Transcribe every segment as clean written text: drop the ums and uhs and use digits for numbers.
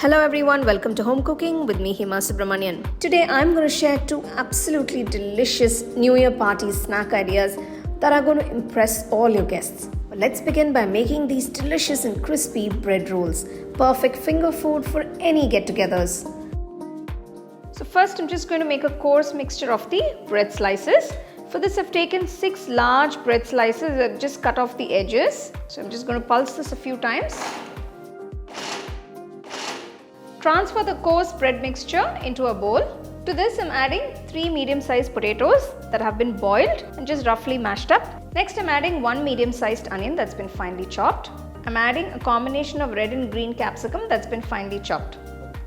Hello everyone, welcome to Home Cooking with me Hima Subramanian. Today I'm going to share 2 absolutely delicious New Year party snack ideas that are going to impress all your guests. But let's begin by making these delicious and crispy bread rolls. Perfect finger food for any get-togethers. So first I'm just going to make a coarse mixture of the bread slices. For this I've taken 6 large bread slices. I've just cut off the edges. So I'm just going to pulse this a few times. Transfer the coarse bread mixture into a bowl. To this I'm adding 3 medium-sized potatoes that have been boiled and just roughly mashed up. Next I'm adding 1 medium-sized onion that's been finely chopped. I'm adding a combination of red and green capsicum that's been finely chopped.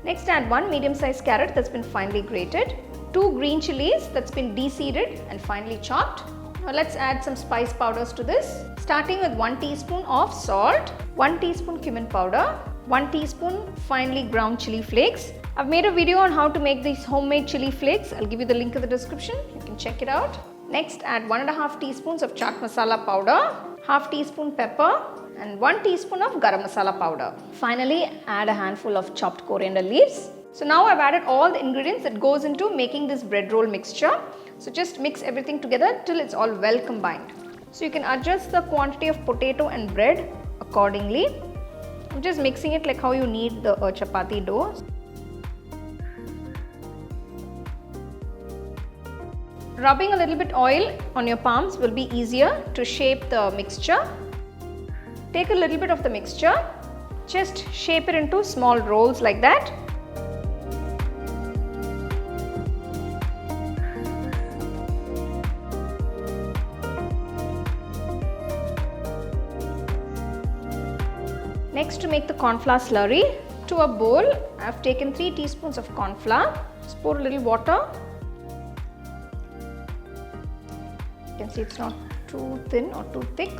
Next add 1 medium-sized carrot that's been finely grated, 2 green chilies that's been de-seeded and finely chopped. Now let's add some spice powders to this, starting with 1 teaspoon of salt, 1 teaspoon cumin powder, 1 teaspoon finely ground chili flakes. I've made a video on how to make these homemade chili flakes. I'll give you the link in the description. You can check it out. Next add 1.5 teaspoons of chaat masala powder, half teaspoon pepper and 1 teaspoon of garam masala powder. Finally add a handful of chopped coriander leaves. So now I've added all the ingredients that goes into making this bread roll mixture. So just mix everything together till it's all well combined. So you can adjust the quantity of potato and bread accordingly. I'm just mixing it like how you need the chapati dough. Rubbing a little bit oil on your palms will be easier to shape the mixture. Take a little bit of the mixture, just shape it into small rolls like that. Next, to make the corn flour slurry, to a bowl I have taken 3 teaspoons of corn flour. Just pour a little water. You can see it's not too thin or too thick.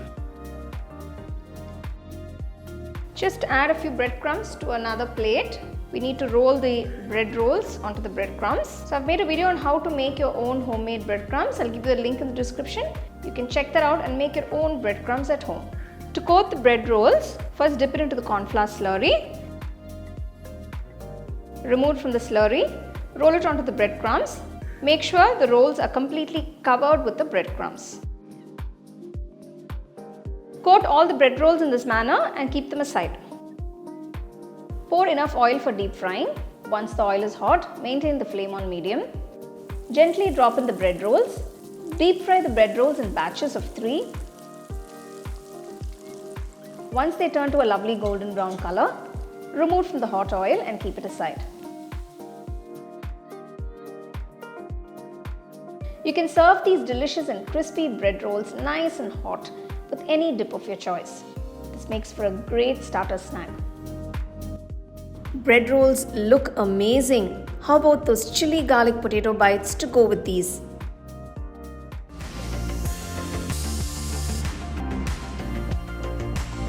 Just add a few breadcrumbs to another plate. We need to roll the bread rolls onto the breadcrumbs. So I've made a video on how to make your own homemade breadcrumbs. I'll give you the link in the description. You can check that out and make your own breadcrumbs at home. To coat the bread rolls, first dip it into the corn flour slurry. Remove it from the slurry. Roll it onto the breadcrumbs. Make sure the rolls are completely covered with the breadcrumbs. Coat all the bread rolls in this manner and keep them aside. Pour enough oil for deep frying. Once the oil is hot, maintain the flame on medium. Gently drop in the bread rolls. Deep fry the bread rolls in batches of 3. Once they turn to a lovely golden brown color, remove from the hot oil and keep it aside. You can serve these delicious and crispy bread rolls nice and hot with any dip of your choice. This makes for a great starter snack. Bread rolls look amazing. How about those chili garlic potato bites to go with these?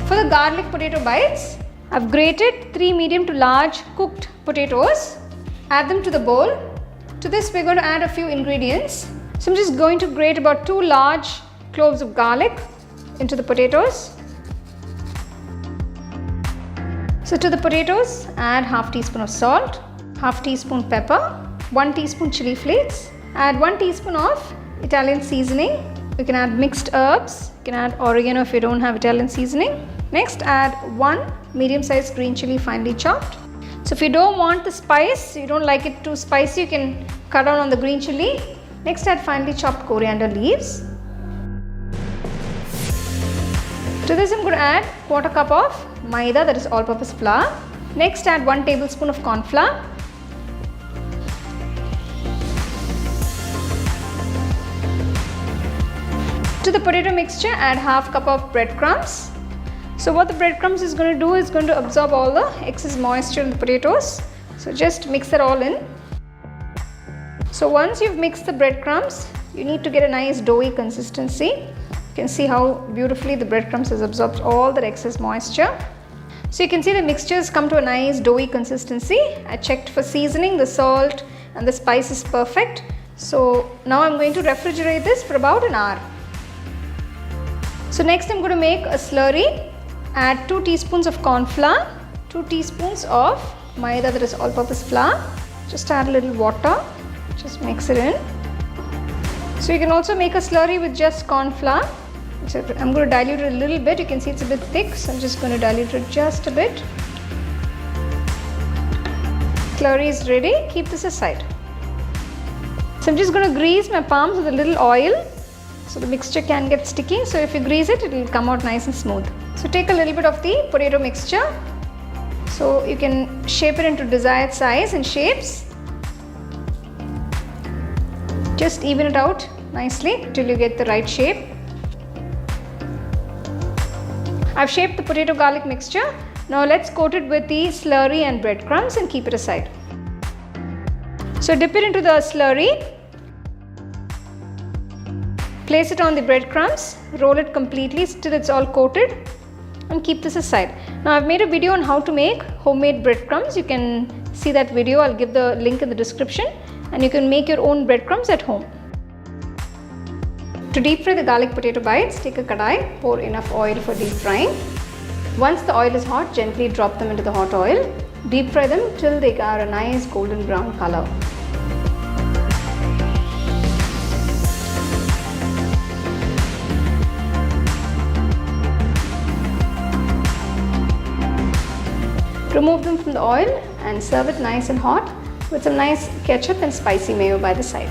For the garlic potato bites, I've grated 3 medium to large cooked potatoes. Add them to the bowl. To this we're going to add a few ingredients. So I'm just going to grate about 2 large cloves of garlic into the potatoes. So to the potatoes, add half teaspoon of salt, half teaspoon pepper, 1 teaspoon chili flakes. Add 1 teaspoon of Italian seasoning. You can add mixed herbs. You can add oregano if you don't have Italian seasoning. Next add 1 medium-sized green chili finely chopped. So if you don't want the spice, you don't like it too spicy, you can cut down on the green chili. Next add finely chopped coriander leaves. To this I'm going to add 1/4 cup of maida, that is all-purpose flour. Next add 1 tablespoon of corn flour. To the potato mixture add half cup of breadcrumbs. So what the breadcrumbs is going to do is going to absorb all the excess moisture in the potatoes. So just mix it all in. So once you've mixed the breadcrumbs, you need to get a nice doughy consistency. You can see how beautifully the breadcrumbs has absorbed all that excess moisture. So you can see the mixture has come to a nice doughy consistency. I checked for seasoning, the salt and the spice is perfect. So now I'm going to refrigerate this for about an hour. So next I'm going to make a slurry. Add 2 teaspoons of corn flour, 2 teaspoons of maida, that is all-purpose flour. Just add a little water, just mix it in. So you can also make a slurry with just corn flour. So I'm going to dilute it a little bit. You can see it's a bit thick, so I'm just going to dilute it just a bit. Slurry is ready. Keep this aside. So I'm just going to grease my palms with a little oil so the mixture can get sticky. So if you grease it, it will come out nice and smooth. So take a little bit of the potato mixture. So you can shape it into desired size and shapes. Just even it out nicely till you get the right shape. I've shaped the potato garlic mixture. Now let's coat it with the slurry and breadcrumbs and keep it aside. So dip it into the slurry. Place it on the breadcrumbs. Roll it completely till it's all coated and keep this aside. Now I've made a video on how to make homemade breadcrumbs. You can see that video. I'll give the link in the description, and you can make your own breadcrumbs at home. To deep fry the garlic potato bites, take a kadai, pour enough oil for deep frying. Once the oil is hot, gently drop them into the hot oil. Deep fry them till they are a nice golden brown color. Remove them from the oil and serve it nice and hot with some nice ketchup and spicy mayo by the side.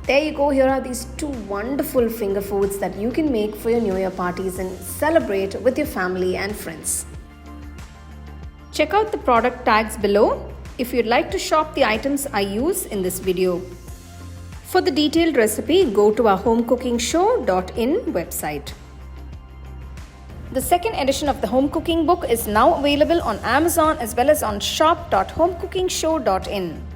There you go. Here are these two wonderful finger foods that you can make for your New Year parties and celebrate with your family and friends. Check out the product tags below if you'd like to shop the items I use in this video. For the detailed recipe, go to our HomeCookingShow.in website. The second edition of the home cooking book is now available on Amazon as well as on shop.homecookingshow.in.